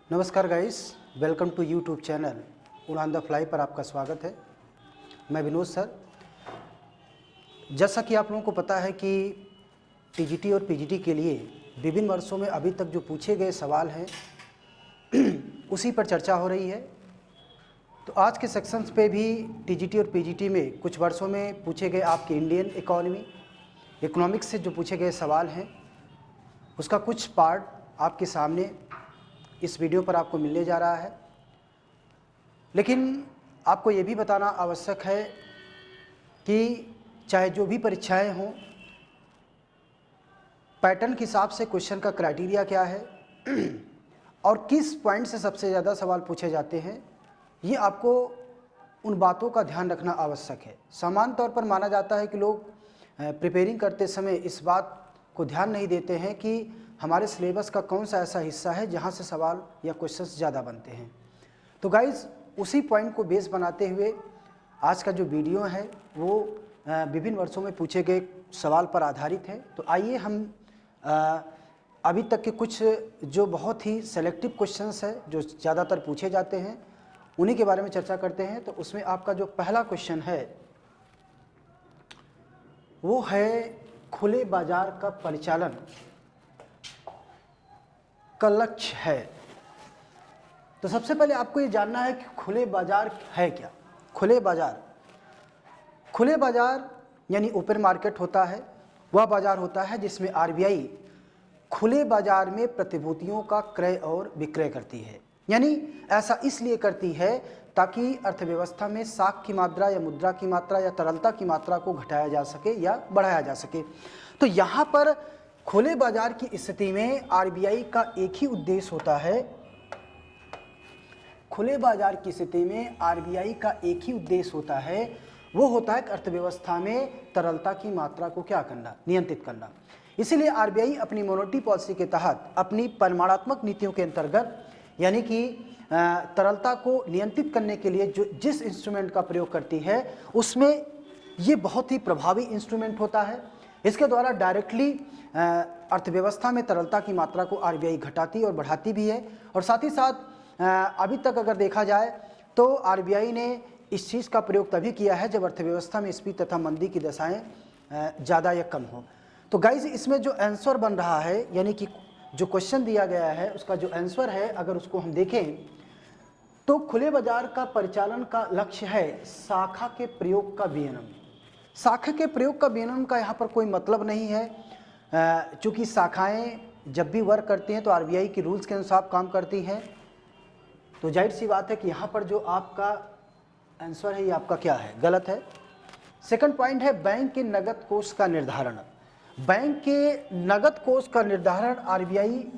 नमस्कार guys, welcome to YouTube channel Udaan the fly पर आपका स्वागत है। मैं विनोद सर। जैसा कि आप लोगों को पता है कि टीजीटी और पीजीटी के लिए विभिन्न वर्षों में अभी तक जो पूछे गए सवाल हैं उसी पर चर्चा हो रही है। तो आज के सेक्शंस पे भी टीजीटी और पीजीटी में कुछ वर्षों में पूछे गए आपके इंडियन इकोनॉमिक्स से जो पूछे गए सवाल हैं उसका कुछ पार्ट आपके सामने इस वीडियो पर आपको मिलने जा रहा है। लेकिन आपको ये भी बताना आवश्यक है कि चाहे जो भी परीक्षाएं हों, पैटर्न के हिसाब से क्वेश्चन का क्राइटेरिया क्या है और किस पॉइंट से सबसे ज़्यादा सवाल पूछे जाते हैं, ये आपको उन बातों का ध्यान रखना आवश्यक है। सामान्य तौर पर माना जाता है कि लोग प्रिपेयरिंग करते समय इस बात को ध्यान नहीं देते हैं कि हमारे सिलेबस का कौन सा ऐसा हिस्सा है जहाँ से सवाल या क्वेश्चंस ज़्यादा बनते हैं। तो गाइज़, उसी पॉइंट को बेस बनाते हुए आज का जो वीडियो है वो विभिन्न वर्षों में पूछे गए सवाल पर आधारित है। तो आइए हम अभी तक के कुछ जो बहुत ही सेलेक्टिव क्वेश्चंस है जो ज़्यादातर पूछे जाते हैं उन्हीं के बारे में चर्चा करते हैं। तो उसमें आपका जो पहला क्वेश्चन है वो है खुले बाजार का परिचालन का लक्ष्य है। तो सबसे पहले आपको ये जानना है कि खुले बाजार है क्या। खुले बाजार यानी ओपन मार्केट होता है, वह बाजार होता है जिसमें आरबीआई खुले बाजार में प्रतिभूतियों का क्रय और विक्रय करती है। यानी ऐसा इसलिए करती है ताकि अर्थव्यवस्था में साख की मात्रा या मुद्रा की मात्रा या तरलता की मात्रा को घटाया जा सके या बढ़ाया जा सके। तो यहाँ पर खुले बाजार की स्थिति में आरबीआई का एक ही उद्देश्य होता है। खुले बाजार की स्थिति में आरबीआई का एक ही उद्देश्य होता है, वो होता है कि अर्थव्यवस्था में तरलता की मात्रा को क्या करना, नियंत्रित करना। इसीलिए आरबीआई अपनी मोनेटरी पॉलिसी के तहत अपनी परिमाणात्मक नीतियों के अंतर्गत यानी कि तरलता को नियंत्रित करने के लिए जिस इंस्ट्रूमेंट का प्रयोग करती है उसमें ये बहुत ही प्रभावी इंस्ट्रूमेंट होता है। इसके द्वारा डायरेक्टली अर्थव्यवस्था में तरलता की मात्रा को आरबीआई घटाती और बढ़ाती भी है। और साथ ही साथ अभी तक अगर देखा जाए तो आरबीआई ने इस चीज़ का प्रयोग तभी किया है जब अर्थव्यवस्था में स्फीति तथा मंदी की दशाएं ज़्यादा या कम हो। तो गाइज, इसमें जो आंसर बन रहा है यानी कि जो क्वेश्चन दिया गया है उसका जो आंसर है अगर उसको हम देखें तो खुले बाजार का परिचालन का लक्ष्य है शाखा के प्रयोग का विनियमन। शाखा के प्रयोग का विनियमन का यहाँ पर कोई मतलब नहीं है, चूँकि शाखाएं जब भी वर्क करती हैं तो आरबीआई की रूल्स के अनुसार काम करती हैं। तो जाहिर सी बात है कि यहाँ पर जो आपका आंसर है ये आपका क्या है, गलत है। सेकंड पॉइंट है बैंक के नगद कोष का निर्धारण। बैंक के नगद कोष का निर्धारण आरबीआई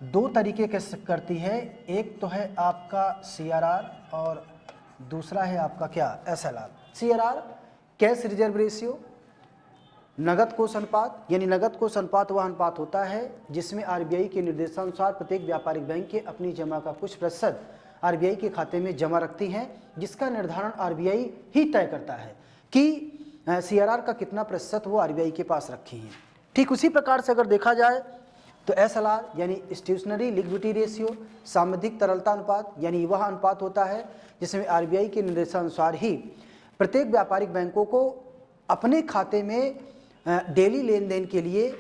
दो तरीके के से करती है। एक तो है आपका सीआरआर और दूसरा है आपका क्या, SLR. CRR cash reserve ratio, नगद कोष अनुपात। यानी नगद कोष अनुपात वह अनुपात होता है जिसमें आरबीआई के निर्देशानुसार प्रत्येक व्यापारिक बैंक के अपनी जमा का कुछ प्रतिशत आरबीआई के खाते में जमा रखती हैं, जिसका निर्धारण आरबीआई ही तय करता है कि सीआरआर का कितना प्रतिशत वो आरबीआई के पास रखी हैं। ठीक उसी प्रकार से अगर देखा जाए तो एसएलआर यानी स्टेशनरी लिक्विडिटी रेशियो, सामूहिक तरलता अनुपात, यानी वह अनुपात होता है जिसमें आरबीआई के निर्देशानुसार ही प्रत्येक व्यापारिक बैंकों को अपने खाते में डेली लेन देन के लिए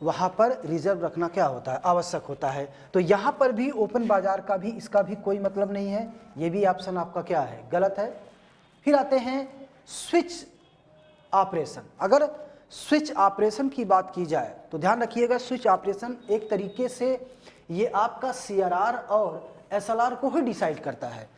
वहाँ पर रिजर्व रखना क्या होता है, आवश्यक होता है। तो यहाँ पर भी ओपन बाजार का भी इसका भी कोई मतलब नहीं है, ये भी ऑप्शन आपका क्या है, गलत है। फिर आते हैं स्विच ऑपरेशन। अगर स्विच ऑपरेशन की बात की जाए तो ध्यान रखिएगा, स्विच ऑपरेशन एक तरीके से ये आपका सीआरआर और एसएलआर को ही डिसाइड करता है।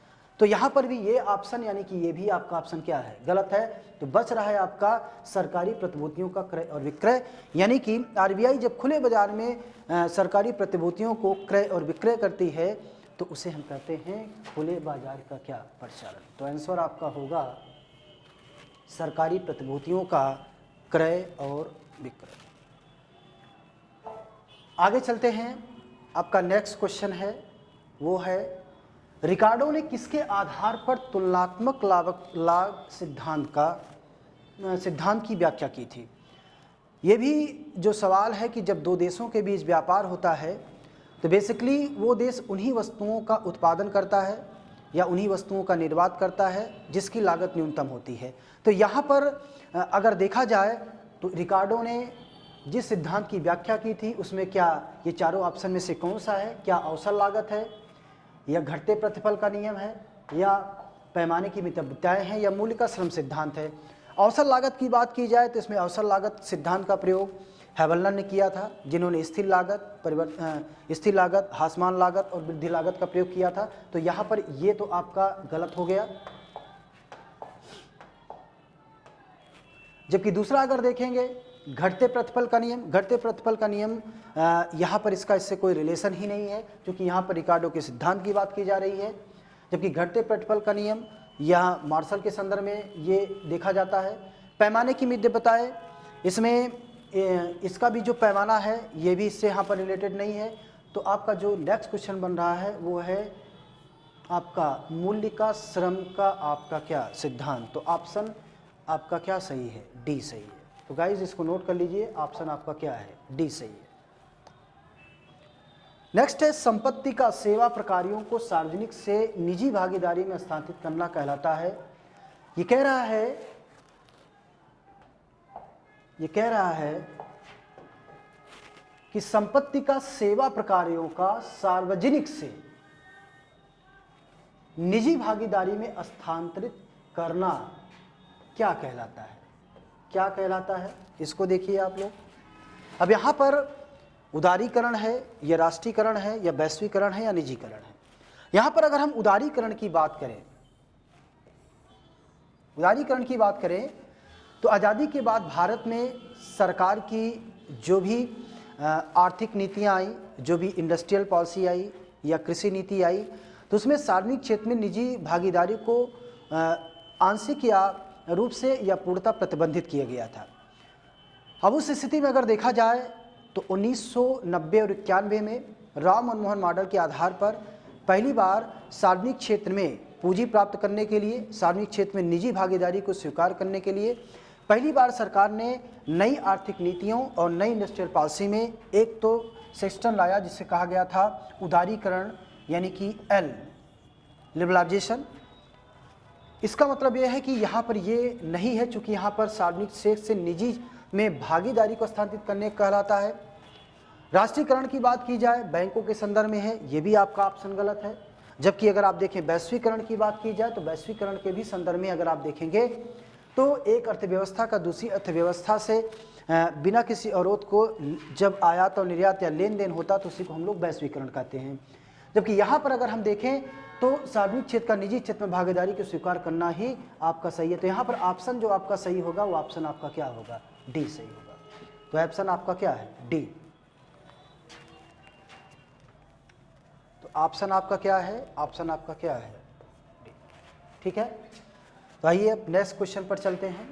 तो यहाँ पर भी ये ऑप्शन यानी कि ये भी आपका ऑप्शन क्या है, गलत है। तो बच रहा है आपका सरकारी प्रतिभूतियों का क्रय और विक्रय। यानी कि आरबीआई जब खुले बाजार में सरकारी प्रतिभूतियों को क्रय और विक्रय करती है तो उसे हम कहते हैं खुले बाजार का क्या, परिचालन। तो आंसर आपका होगा सरकारी प्रतिभूतियों का क्रय और विक्रय। आगे चलते हैं, आपका नेक्स्ट क्वेश्चन है वो है रिकार्डो ने किसके आधार पर तुलनात्मक लाभ सिद्धांत की व्याख्या की थी। ये भी जो सवाल है कि जब दो देशों के बीच व्यापार होता है तो बेसिकली वो देश उन्हीं वस्तुओं का उत्पादन करता है या उन्हीं वस्तुओं का निर्यात करता है जिसकी लागत न्यूनतम होती है। तो यहाँ पर अगर देखा जाए तो रिकार्डो ने जिस सिद्धांत की व्याख्या की थी उसमें क्या ये चारों ऑप्शन में से कौन सा है? क्या अवसर लागत है, या घटते प्रतिफल का नियम है, या पैमाने की मितव्यताएं हैं, या मूल्य का श्रम सिद्धांत है? अवसर लागत की बात की जाए तो इसमें अवसर लागत सिद्धांत का प्रयोग हैवलर ने किया था, जिन्होंने स्थिर लागत, हासमान लागत और वृद्धि लागत का प्रयोग किया था। तो यहाँ पर ये तो आपका गलत हो गया। जबकि दूसरा अगर देखेंगे घटते प्रतिफल का नियम, घटते प्रतिफल का नियम यहाँ पर इससे कोई रिलेशन ही नहीं है, क्योंकि यहाँ पर रिकार्डो के सिद्धांत की बात की जा रही है। जबकि घटते प्रतिफल का नियम यहाँ मार्शल के संदर्भ में ये देखा जाता है। पैमाने की मितव्यताएं, इसमें इसका भी जो पैमाना है ये भी इससे यहाँ पर रिलेटेड नहीं है। तो आपका जो नेक्स्ट क्वेश्चन बन रहा है वो है आपका मूल्य का श्रम का आपका क्या सिद्धांत। तो ऑप्शन आपका क्या सही है? डी सही है। तो गाइज इसको नोट कर लीजिए, ऑप्शन आपका क्या है? डी सही है। नेक्स्ट है संपत्ति का सेवा प्रकारों को सार्वजनिक से निजी भागीदारी में स्थानांतरित करना कहलाता है। ये कह रहा है कि संपत्ति का सेवा प्रकारों का सार्वजनिक से निजी भागीदारी में स्थानांतरित करना क्या कहलाता है? क्या कहलाता है? इसको देखिए आप लोग। अब यहाँ पर उदारीकरण है या राष्ट्रीयकरण है या वैश्वीकरण है या निजीकरण है। यहाँ पर अगर हम उदारीकरण की बात करें तो आज़ादी के बाद भारत में सरकार की जो भी आर्थिक नीतियाँ आई, जो भी इंडस्ट्रियल पॉलिसी आई या कृषि नीति आई, तो उसमें सार्वजनिक क्षेत्र में निजी भागीदारी को आंशिक या रूप से या पूर्णतः प्रतिबंधित किया गया था। अब उस स्थिति में अगर देखा जाए तो 1990 और 91 में राव मनमोहन मॉडल के आधार पर पहली बार सार्वजनिक क्षेत्र में पूंजी प्राप्त करने के लिए, सार्वजनिक क्षेत्र में निजी भागीदारी को स्वीकार करने के लिए पहली बार सरकार ने नई आर्थिक नीतियों और नई इंडस्ट्रियल पॉलिसी में एक तो सेक्शन लाया जिसे कहा गया था उदारीकरण, यानी कि एल लिबरलाइजेशन। इसका मतलब यह है कि यहाँ पर ये नहीं है, चूँकि यहाँ पर सार्वजनिक क्षेत्र से निजी में भागीदारी को स्थानांतरित करने कहलाता है। राष्ट्रीयकरण की बात की जाए बैंकों के संदर्भ में है, ये भी आपका ऑप्शन गलत है। जबकि अगर आप देखें वैश्वीकरण की बात की जाए तो वैश्वीकरण के भी संदर्भ में अगर आप देखेंगे तो एक अर्थव्यवस्था का दूसरी अर्थव्यवस्था से बिना किसी अवरोध को जब आयात और निर्यात या लेन देन होता तो उसी को हम लोग वैश्वीकरण कहते हैं। जबकि यहाँ पर अगर हम देखें तो सार्वजनिक क्षेत्र का निजी क्षेत्र में भागीदारी को स्वीकार करना ही आपका सही है। तो यहाँ पर ऑप्शन जो आपका सही होगा वो ऑप्शन आपका क्या होगा? डी सही होगा। तो ऑप्शन आपका क्या है? डी। तो ऑप्शन आपका क्या है? ऑप्शन आपका क्या है? डी। ठीक है, तो आइए अब नेक्स्ट क्वेश्चन पर चलते हैं।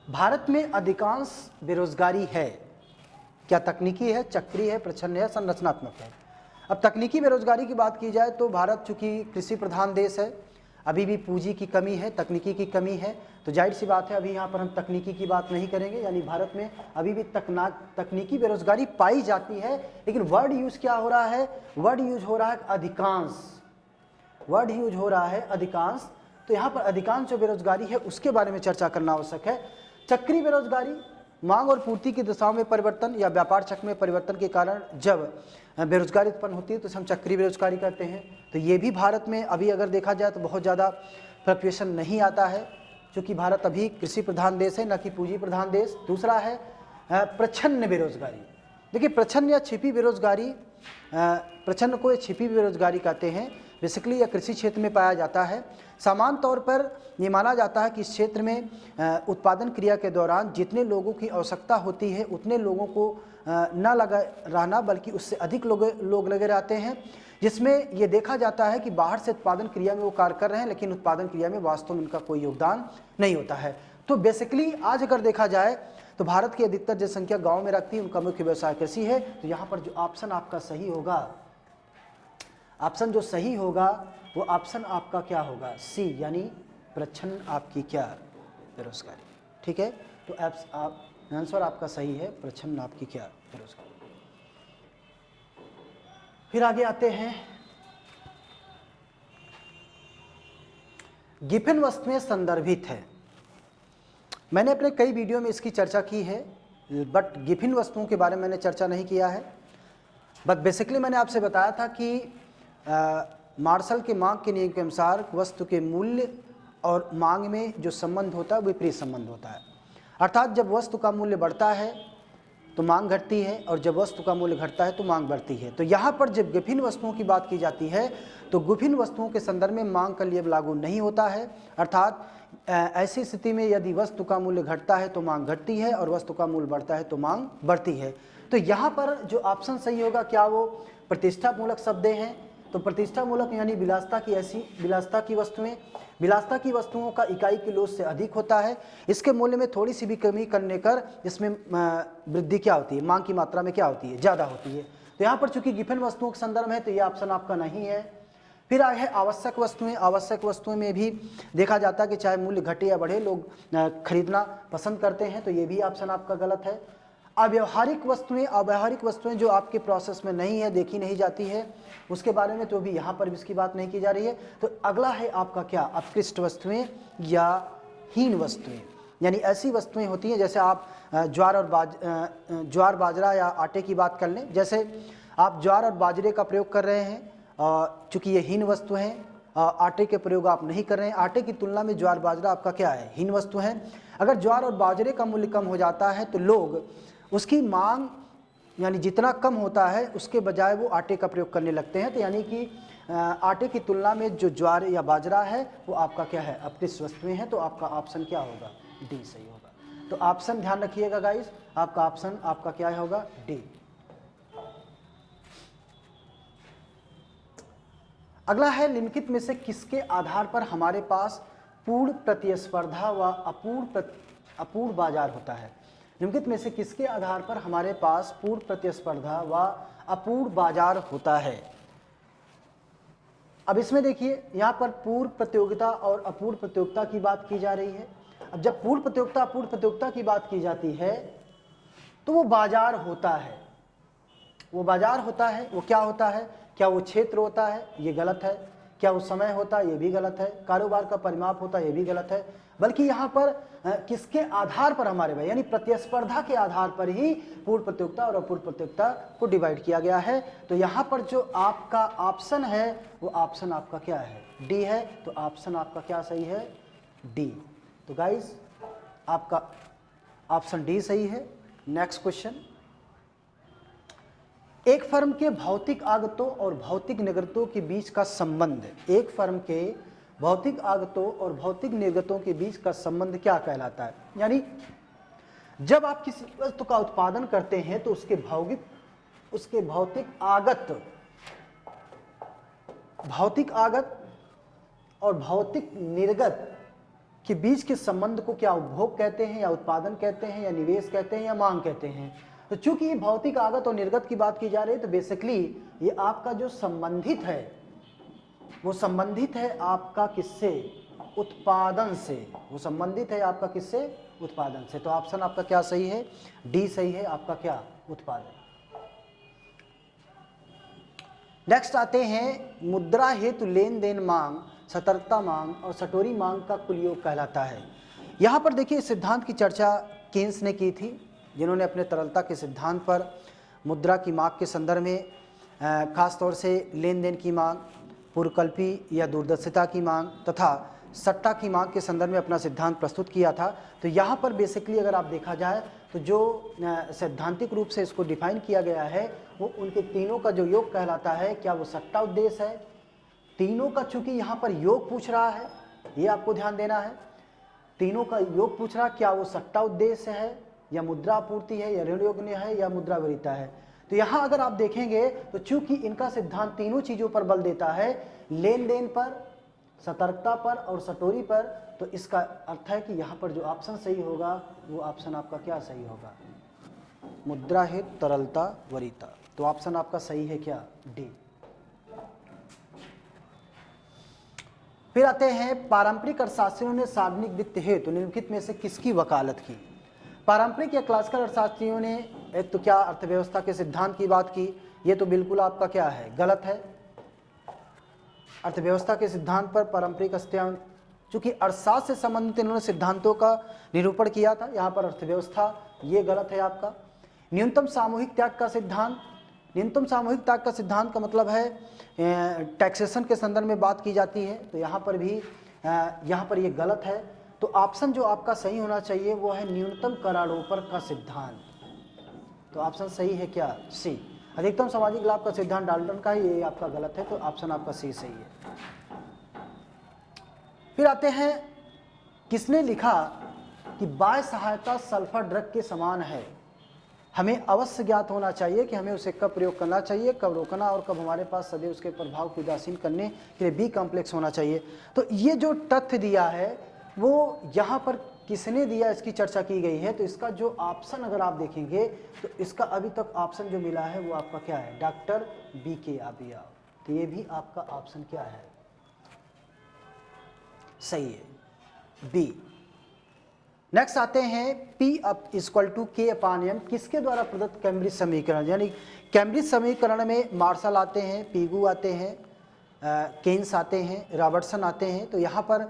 भारत में अधिकांश बेरोजगारी है क्या? तकनीकी है, चक्रीय है, प्रच्छन्न है, संरचनात्मक है। अब तकनीकी बेरोजगारी की बात की जाए तो भारत चूंकि कृषि प्रधान देश है, अभी भी पूंजी की कमी है, तकनीकी की कमी है, तो जाहिर सी बात है अभी यहाँ पर हम तकनीकी की बात नहीं करेंगे। यानी भारत में अभी भी तकनीकी बेरोजगारी पाई जाती है, लेकिन वर्ड यूज क्या हो रहा है? वर्ड यूज हो रहा है अधिकांश, वर्ड यूज हो रहा है अधिकांश। तो यहाँ पर अधिकांश जो बेरोजगारी है उसके बारे में चर्चा करना आवश्यक है। चक्रीय बेरोजगारी, मांग और पूर्ति की दिशाओं में परिवर्तन या व्यापार चक्र में परिवर्तन के कारण जब बेरोजगारी उत्पन्न होती है तो हम चक्रीय बेरोजगारी कहते हैं। तो ये भी भारत में अभी अगर देखा जाए तो बहुत ज़्यादा फ्लक्चुएशन नहीं आता है, क्योंकि भारत अभी कृषि प्रधान देश है, न कि पूंजी प्रधान देश। दूसरा है प्रच्छन्न बेरोजगारी। देखिए प्रच्छन्न या छिपी बेरोजगारी, प्रच्छन्न को छिपी बेरोजगारी कहते हैं। बेसिकली यह कृषि क्षेत्र में पाया जाता है। सामान्य तौर पर ये माना जाता है कि इस क्षेत्र में उत्पादन क्रिया के दौरान जितने लोगों की आवश्यकता होती है उतने लोगों को न लगा रहना, बल्कि उससे अधिक लोग लगे रहते हैं, जिसमें ये देखा जाता है कि बाहर से उत्पादन क्रिया में वो कार्य कर रहे हैं लेकिन उत्पादन क्रिया में वास्तव में उनका कोई योगदान नहीं होता है। तो बेसिकली आज अगर देखा जाए तो भारत की अधिकतर जनसंख्या गाँव में रखती है, उनका मुख्य व्यवसाय कृषि है। तो यहाँ पर जो ऑप्शन आपका सही होगा, ऑप्शन जो सही होगा वो ऑप्शन आपका क्या होगा? सी, यानी प्रच्छन्न आपकी क्या? बेरोजगारी। ठीक है, तो आंसर आपका सही है, प्रच्छन्न नाप की क्या बेरोजगार। फिर आगे आते हैं, गिफिन वस्तुएं संदर्भित है। मैंने अपने कई वीडियो में इसकी चर्चा की है, बट गिफिन वस्तुओं के बारे में मैंने चर्चा नहीं किया है। बट बेसिकली मैंने आपसे बताया था कि मार्शल के मार्क के नियम के अनुसार वस्तु के मूल्य और मांग में जो संबंध होता है विपरीत संबंध होता है। अर्थात जब वस्तु का मूल्य बढ़ता है तो मांग घटती है, और जब वस्तु का मूल्य घटता है तो मांग बढ़ती है। तो यहाँ पर जब गिफिन वस्तुओं की बात की जाती है तो गिफिन वस्तुओं के संदर्भ में मांग का नियम लागू नहीं होता है। अर्थात ऐसी स्थिति में यदि वस्तु का मूल्य घटता है तो मांग घटती है, और वस्तु का मूल्य बढ़ता है तो मांग बढ़ती है। तो यहाँ पर जो ऑप्शन सही होगा, क्या वो प्रतिष्ठामूलक शब्द हैं? तो प्रतिष्ठामूलक यानी विलासिता की, ऐसी विलासिता की वस्तुएं, विलासिता की वस्तुओं का इकाई किलो से अधिक होता है, इसके मूल्य में थोड़ी सी भी कमी करने कर इसमें वृद्धि क्या होती है, मांग की मात्रा में क्या होती है, ज़्यादा होती है। तो यहाँ पर चूंकि गिफिन वस्तुओं के संदर्भ है तो ये ऑप्शन आपका नहीं है। फिर आगे है आवश्यक वस्तुएं। आवश्यक वस्तुएं में भी देखा जाता है कि चाहे मूल्य घटे या बढ़े लोग खरीदना पसंद करते हैं, तो ये भी ऑप्शन आपका गलत है। अव्यवहारिक वस्तुएं, अव्यवहारिक वस्तुएं जो आपके प्रोसेस में नहीं है, देखी नहीं जाती है, उसके बारे में तो भी यहाँ पर भी इसकी बात नहीं की जा रही है। तो अगला है आपका क्या, उत्कृष्ट वस्तुएं या हीन वस्तुएं। यानी ऐसी वस्तुएं होती हैं, जैसे आप ज्वार बाजरा या आटे की बात कर लें। जैसे आप ज्वार और बाजरे का प्रयोग कर रहे हैं, चूँकि ये हीन वस्तु हैं, आटे के प्रयोग आप नहीं कर रहे हैं। आटे की तुलना में ज्वार बाजरा आपका क्या है, हीन वस्तु है। अगर ज्वार और बाजरे का मूल्य कम हो जाता है तो लोग उसकी मांग यानी जितना कम होता है उसके बजाय वो आटे का प्रयोग करने लगते हैं। तो यानी कि आटे की तुलना में जो ज्वार या बाजरा है वो आपका क्या है, उत्कृष्ट वस्तुएं हैं। तो आपका ऑप्शन क्या होगा, डी सही होगा। तो ऑप्शन ध्यान रखिएगा गाइस, आपका ऑप्शन आपका क्या होगा, डी। अगला है, निम्नलिखित में से किसके आधार पर हमारे पास पूर्ण प्रतिस्पर्धा व अपूर्ण बाजार होता है। निम्नलिखित में से किसके आधार पर हमारे पास पूर्ण प्रतिस्पर्धा व अपूर्ण बाजार होता है। अब इसमें देखिए, यहाँ पर पूर्ण प्रतियोगिता और अपूर्ण प्रतियोगिता की बात की जा रही है। अब जब पूर्ण प्रतियोगिता अपूर्ण प्रतियोगिता की बात की जाती है तो वो बाजार होता है। वो बाजार होता है, वो क्या होता है, क्या वो क्षेत्र होता है, ये गलत है। क्या वो समय होता है, ये भी गलत है। कारोबार का परिमाप होता है, ये भी गलत है। बल्कि यहाँ पर किसके आधार पर हमारे भाई, यानी प्रतिस्पर्धा के आधार पर ही पूर्ण प्रतियोगिता और अपूर्ण प्रतियोगिता को डिवाइड किया गया है। तो यहाँ पर जो आपका ऑप्शन है वो ऑप्शन आपका क्या है, डी है। तो ऑप्शन आपका क्या सही है, डी। तो गाइस आपका ऑप्शन डी सही है। नेक्स्ट क्वेश्चन, एक फर्म के भौतिक आगतों और भौतिक निर्गतों के बीच का संबंध, एक फर्म के भौतिक आगतों और भौतिक निर्गतों के बीच का संबंध क्या कहलाता है। यानी जब आप किसी वस्तु का उत्पादन करते हैं तो उसके भौतिक आगत और भौतिक निर्गत के बीच के संबंध को क्या उपभोग कहते हैं, या उत्पादन कहते हैं, या निवेश कहते हैं, या मांग कहते हैं। तो चूंकि ये भौतिक आगत और निर्गत की बात की जा रही है तो बेसिकली ये आपका जो संबंधित है वो संबंधित है आपका किससे, उत्पादन से। वो संबंधित है आपका किससे, उत्पादन से। तो ऑप्शन आपका क्या सही है, डी सही है, आपका क्या, उत्पादन। नेक्स्ट आते हैं, मुद्रा हेतु लेन देन मांग, सतर्कता मांग और सटोरी मांग का कुल योग कहलाता है। यहाँ पर देखिए सिद्धांत की चर्चा केन्स ने की थी, जिन्होंने अपने तरलता के सिद्धांत पर मुद्रा की मांग के संदर्भ में खास तौर से लेन देन की मांग, पूर्वकल्पी या दूरदर्शिता की मांग तथा सट्टा की मांग के संदर्भ में अपना सिद्धांत प्रस्तुत किया था। तो यहाँ पर बेसिकली अगर आप देखा जाए तो जो सैद्धांतिक रूप से इसको डिफाइन किया गया है वो उनके तीनों का जो योग कहलाता है। क्या वो सट्टा उद्देश्य है, तीनों का, चूंकि यहाँ पर योग पूछ रहा है, ये आपको ध्यान देना है, तीनों का योग पूछ रहा, क्या वो सट्टा उद्देश्य है, या मुद्रा आपूर्ति है, या ऋण योग्य है, या मुद्रा वरीयता है। तो यहाँ अगर आप देखेंगे तो चूंकि इनका सिद्धांत तीनों चीज़ों पर बल देता है, लेन देन पर, सतर्कता पर और सटोरी पर, तो इसका अर्थ है कि यहाँ पर जो ऑप्शन सही होगा वो ऑप्शन आपका क्या सही होगा, मुद्रा हेतु तरलता वरीयता। तो ऑप्शन आपका सही है क्या, डी। फिर आते हैं, पारंपरिक अर्थशास्त्रियों ने सार्वजनिक वित्त हेतु निम्नलिखित में से किसकी वकालत की। पारंपरिक या क्लासिकल अर्थशास्त्रियों ने एक तो क्या अर्थव्यवस्था के सिद्धांत की बात की, ये तो बिल्कुल आपका क्या है, गलत है। अर्थव्यवस्था के सिद्धांत पर पारंपरिक चूंकि अर्थशास्त्र से संबंधित इन्होंने सिद्धांतों का निरूपण किया था, यहाँ पर अर्थव्यवस्था ये गलत है आपका। न्यूनतम सामूहिक त्याग का सिद्धांत, न्यूनतम सामूहिक त्याग का सिद्धांत का मतलब है टैक्सेशन के संदर्भ में बात की जाती है, तो यहाँ पर भी यहाँ पर ये गलत है। तो ऑप्शन जो आपका सही होना चाहिए वो है न्यूनतम करारोपण का सिद्धांत। तो ऑप्शन सही है क्या, सी। अधिकतम सामाजिक लाभ का सिद्धांत डाल्टन का है, ये आपका गलत है, तो ऑप्शन आपका सी सही है। फिर आते हैं, किसने लिखा कि बाह्य सहायता सल्फर ड्रग के समान है। हमें अवश्य ज्ञात होना चाहिए कि हमें उसे कब प्रयोग करना चाहिए, कब रोकना, और कब हमारे पास सदैव उसके प्रभाव को उदासीन करने के लिए बी कॉम्प्लेक्स होना चाहिए। तो ये जो तथ्य दिया है वो यहाँ पर किसने दिया, इसकी चर्चा की गई है। तो इसका जो ऑप्शन अगर आप देखेंगे तो इसका अभी तक ऑप्शन जो मिला है वो आपका क्या है, डॉक्टर बी के आबिया। तो ये भी आपका ऑप्शन क्या है, सही है, बी। नेक्स्ट आते हैं P up equal to K upon M किसके द्वारा प्रदत्त कैम्ब्रिज समीकरण, यानी कैम्ब्रिज समीकरण में मार्शल आते हैं, पीगू आते हैं, केन्स आते हैं, रॉबर्टसन आते हैं। तो यहाँ पर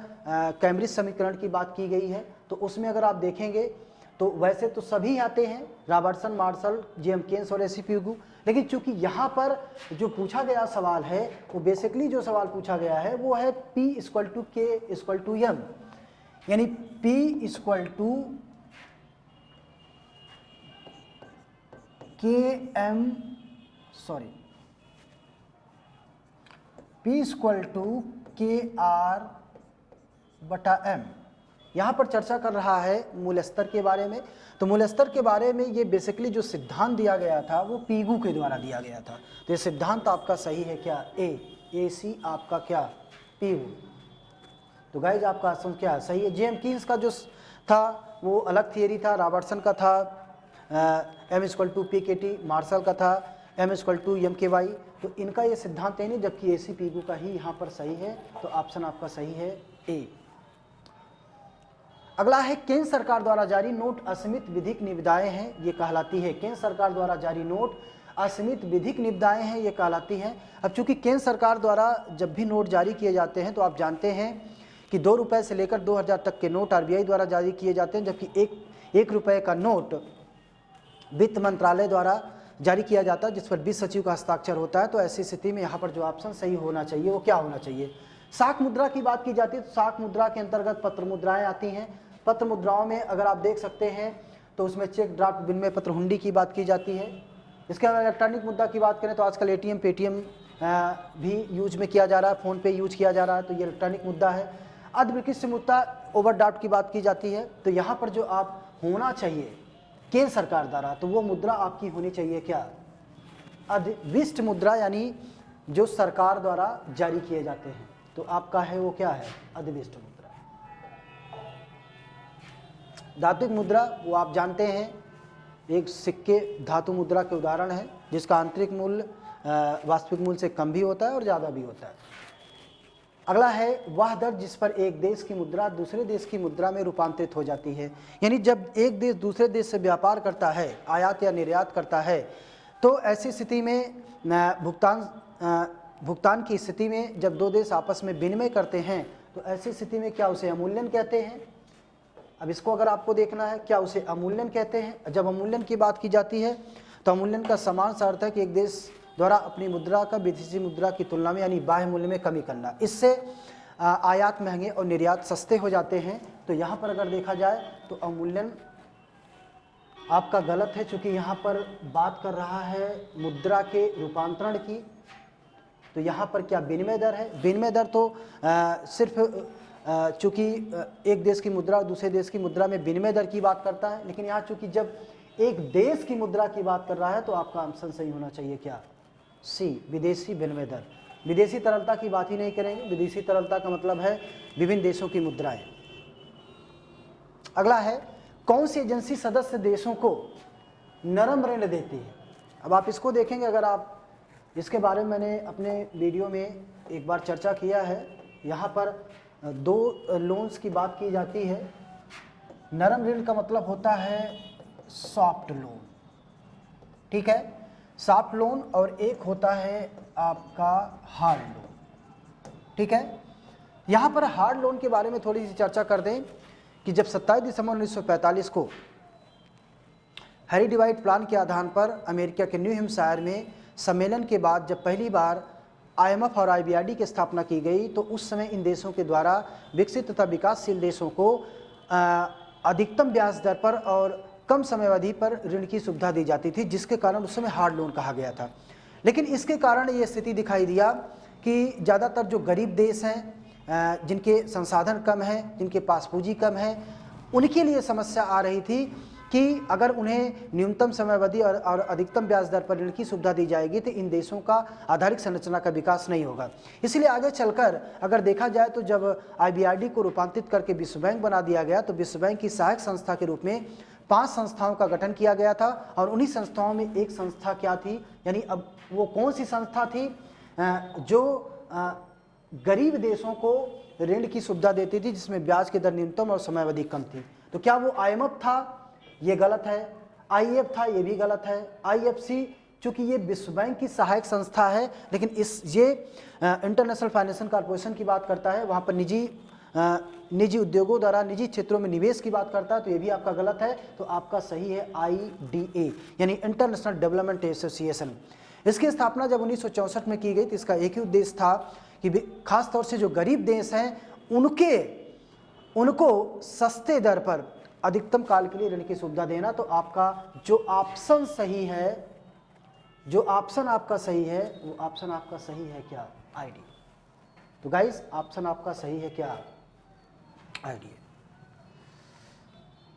कैम्ब्रिज समीकरण की बात की गई है। तो उसमें अगर आप देखेंगे तो वैसे तो सभी आते हैं, रॉबर्टसन, मार्शल, जेएम केन्स और एसी पीगू, लेकिन चूंकि यहाँ पर जो पूछा गया सवाल है वो बेसिकली जो सवाल पूछा गया है वो है P equal to K equal to M, यानी P equal to P equal to KR बटा M। यहाँ पर चर्चा कर रहा है मूल स्तर के बारे में। तो मूल स्तर के बारे में ये बेसिकली जो सिद्धांत दिया गया था वो पीगू के द्वारा दिया गया था। तो ये सिद्धांत आपका सही है क्या, ए सी आपका क्या, पीगू। तो गाइज आपका आंसर क्या है, सही है। जेएम कीन्स का जो था वो अलग थियरी था, रॉबर्टसन का था M इक्वल टू पी के टी, मार्शल का था M इक्वल टू एम के वाई। तो इनका ये सिद्धांत है नहीं, जबकि एसी पीगू का ही यहाँ पर सही है। तो ऑप्शन आपका सही है ए। अगला है, केंद्र सरकार द्वारा जारी नोट असीमित विधिक निविदाएं हैं, ये कहलाती है। केंद्र सरकार द्वारा जारी नोट असीमित विधिक निविदाएं हैं, ये कहलाती हैं। अब चूंकि केंद्र सरकार द्वारा जब भी नोट जारी किए जाते हैं तो आप जानते हैं कि 2 रुपये से लेकर 2000 तक के नोट आरबीआई द्वारा जारी किए जाते हैं, जबकि एक रुपये का नोट वित्त मंत्रालय द्वारा जारी किया जाता है, जिस पर वित्त सचिव का हस्ताक्षर होता है। तो ऐसी स्थिति में यहाँ पर जो ऑप्शन सही होना चाहिए वो क्या होना चाहिए, साख मुद्रा की बात की जाती है। तो साख मुद्रा के अंतर्गत पत्र मुद्राएं आती हैं। पत्र मुद्राओं में अगर आप देख सकते हैं तो उसमें चेक, ड्राफ्ट, विनिमय पत्र, हुंडी की बात की जाती है। इसके अलावा इलेक्ट्रॉनिक मुद्रा की बात करें तो आजकल एटीएम, पेटीएम भी यूज में किया जा रहा है, फ़ोन पे यूज किया जा रहा है, तो ये इलेक्ट्रॉनिक मुद्दा है। अर्धविकृत मुद्रा, ओवरड्राफ्ट की बात की जाती है। तो यहाँ पर जो आप होना चाहिए केंद्र सरकार द्वारा, तो वो मुद्रा आपकी होनी चाहिए क्या, अधिविष्ट मुद्रा, यानी जो सरकार द्वारा जारी किए जाते हैं। तो आपका है वो क्या है, अधिविष्ट मुद्रा। धातुक मुद्रा वो आप जानते हैं, एक सिक्के धातु मुद्रा के उदाहरण है, जिसका आंतरिक मूल्य वास्तविक मूल्य से कम भी होता है और ज़्यादा भी होता है। अगला है, वह दर जिस पर एक देश की मुद्रा दूसरे देश की मुद्रा में रूपांतरित हो जाती है, यानी जब एक देश दूसरे देश से व्यापार करता है, आयात या निर्यात करता है, तो ऐसी स्थिति में भुगतान की स्थिति में जब दो देश आपस में विनिमय करते हैं तो ऐसी स्थिति में क्या उसे अवमूल्यन कहते हैं। अब इसको अगर आपको देखना है, क्या उसे अवमूल्यन कहते हैं। जब अवमूल्यन की बात की जाती है तो अवमूल्यन का समान सा अर्थ है कि एक देश द्वारा अपनी मुद्रा का विदेशी मुद्रा की तुलना में यानी बाह्य मूल्य में कमी करना। इससे आयात महंगे और निर्यात सस्ते हो जाते हैं। तो यहाँ पर अगर देखा जाए तो अवमूल्यन आपका गलत है, चूँकि यहाँ पर बात कर रहा है मुद्रा के रूपांतरण की। तो यहाँ पर क्या विनिमय दर है, विनिमय दर तो सिर्फ चूँकि एक देश की मुद्रा और दूसरे देश की मुद्रा में विनिमय दर की बात करता है, लेकिन यहाँ चूँकि जब एक देश की मुद्रा की बात कर रहा है तो आपका ऑप्शन सही होना चाहिए क्या, सी, विदेशी विनिमय दर। विदेशी तरलता की बात ही नहीं करेंगे, विदेशी तरलता का मतलब है विभिन्न देशों की मुद्राएं। अगला है, कौन सी एजेंसी सदस्य देशों को नरम ऋण देती है। अब आप इसको देखेंगे, अगर आप इसके बारे में मैंने अपने वीडियो में एक बार चर्चा किया है। यहाँ पर 2 लोन्स की बात की जाती है, नरम ऋण का मतलब होता है सॉफ्ट लोन, ठीक है, सॉफ्ट लोन, और एक होता है आपका हार्ड लोन, ठीक है। यहाँ पर हार्ड लोन के बारे में थोड़ी सी चर्चा कर दें कि जब 27 दिसंबर 1945 को हैरी डिवाइड प्लान के आधार पर अमेरिका के न्यू हैम्पशायर में सम्मेलन के बाद जब पहली बार IMF और IBRD की स्थापना की गई, तो उस समय इन देशों के द्वारा विकसित तथा विकासशील देशों को अधिकतम ब्याज दर पर और कम समय अवधि पर ऋण की सुविधा दी जाती थी, जिसके कारण उस समय हार्ड लोन कहा गया था। लेकिन इसके कारण ये स्थिति दिखाई दिया कि ज़्यादातर जो गरीब देश हैं, जिनके संसाधन कम हैं, जिनके पास पूंजी कम है, उनके लिए समस्या आ रही थी कि अगर उन्हें न्यूनतम समय अवधि और अधिकतम ब्याज दर पर ऋण की सुविधा दी जाएगी तो इन देशों का आधारिक संरचना का विकास नहीं होगा। इसलिए आगे चलकर अगर देखा जाए तो जब IBRD को रूपांतरित करके विश्व बैंक बना दिया गया, तो विश्व बैंक की सहायक संस्था के रूप में 5 संस्थाओं का गठन किया गया था, और उन्हीं संस्थाओं में एक संस्था क्या थी, यानी अब वो कौन सी संस्था थी जो गरीब देशों को ऋण की सुविधा देती थी, जिसमें ब्याज की दर न्यूनतम और समय अवधि कम थी। तो क्या वो IMF था? ये गलत है। IF था? ये भी गलत है। IFC चूंकि ये विश्व बैंक की सहायक संस्था है, लेकिन ये इंटरनेशनल फाइनेंशियल कॉर्पोरेशन की बात करता है, वहाँ पर निजी उद्योगों द्वारा निजी क्षेत्रों में निवेश की बात करता है, तो ये भी आपका गलत है। तो आपका सही है IDA, यानी इंटरनेशनल डेवलपमेंट एसोसिएशन। इसकी स्थापना जब 1964 में की गई, तो इसका एक ही उद्देश्य था कि खास तौर से जो गरीब देश हैं उनको सस्ते दर पर अधिकतम काल के लिए ऋण की सुविधा देना। तो आपका जो ऑप्शन सही है, जो ऑप्शन आपका सही है, वो ऑप्शन आपका सही है क्या? ID। तो गाइस ऑप्शन आपका सही है क्या? ID।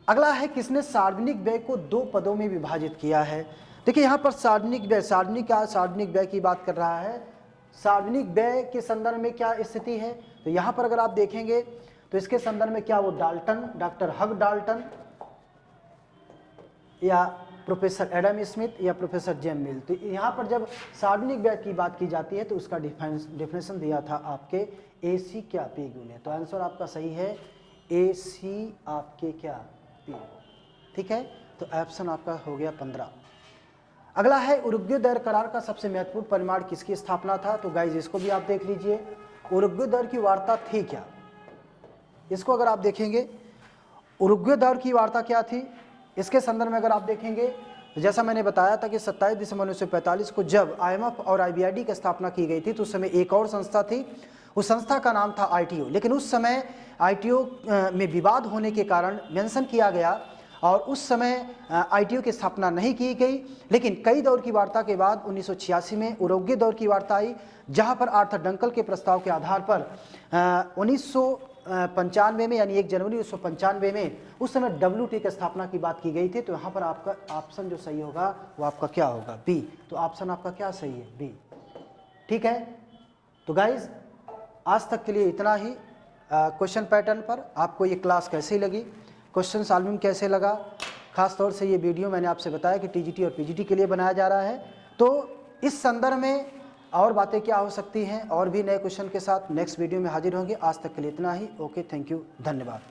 अगला है किसने सार्वजनिक व्यय को 2 पदों में विभाजित किया है। देखिए यहाँ पर सार्वजनिक व्यय, सार्वजनिक व्यय की बात कर रहा है। सार्वजनिक व्यय के संदर्भ में क्या स्थिति है, तो यहाँ पर अगर आप देखेंगे तो इसके संदर्भ में क्या वो डॉक्टर हग डाल्टन या प्रोफेसर एडम स्मिथ या प्रोफेसर जेम मिल। तो यहाँ पर जब सार्वजनिक व्यय की बात की जाती है तो उसका डिफिनेशन दिया था आपके AC क्या P गुने। तो आंसर आपका सही है AC आपके क्या P, ठीक है। तो ऑप्शन आपका हो गया 15। अगला है उरुग्वे दर करार का सबसे महत्वपूर्ण परिमाण किसकी स्थापना था। तो गाइज इसको भी आप देख लीजिए, उरुग्वे दर की वार्ता थी क्या। इसको अगर आप देखेंगे उरुग्वे दर की वार्ता क्या थी, इसके संदर्भ में अगर आप देखेंगे तो जैसा मैंने बताया था कि 27 दिसंबर 1945 को जब IMF और IBRD की स्थापना की गई थी, तो उस समय एक और संस्था थी, उस संस्था का नाम था ITO। लेकिन उस समय ITO में विवाद होने के कारण मेंशन किया गया और उस समय ITO की स्थापना नहीं की गई। लेकिन कई दौर की वार्ता के बाद 1986 में उरुग्वे दौर की वार्ता आई, जहां पर आर्थर डंकल के प्रस्ताव के आधार पर 1995 में, यानी 1 जनवरी 1995 में उस समय WTO की स्थापना की बात की गई थी। तो यहाँ पर आपका ऑप्शन जो सही होगा वो आपका क्या होगा? B। तो ऑप्शन आपका क्या सही है? B, ठीक है। तो गाइज आज तक के लिए इतना ही। क्वेश्चन पैटर्न पर आपको ये क्लास कैसी लगी, क्वेश्चन सॉल्विंग कैसे लगा, खास तौर से ये वीडियो मैंने आपसे बताया कि TGT और PGT के लिए बनाया जा रहा है। तो इस संदर्भ में और बातें क्या हो सकती हैं, और भी नए क्वेश्चन के साथ नेक्स्ट वीडियो में हाजिर होंगे। आज तक के लिए इतना ही। ओके, थैंक यू, धन्यवाद।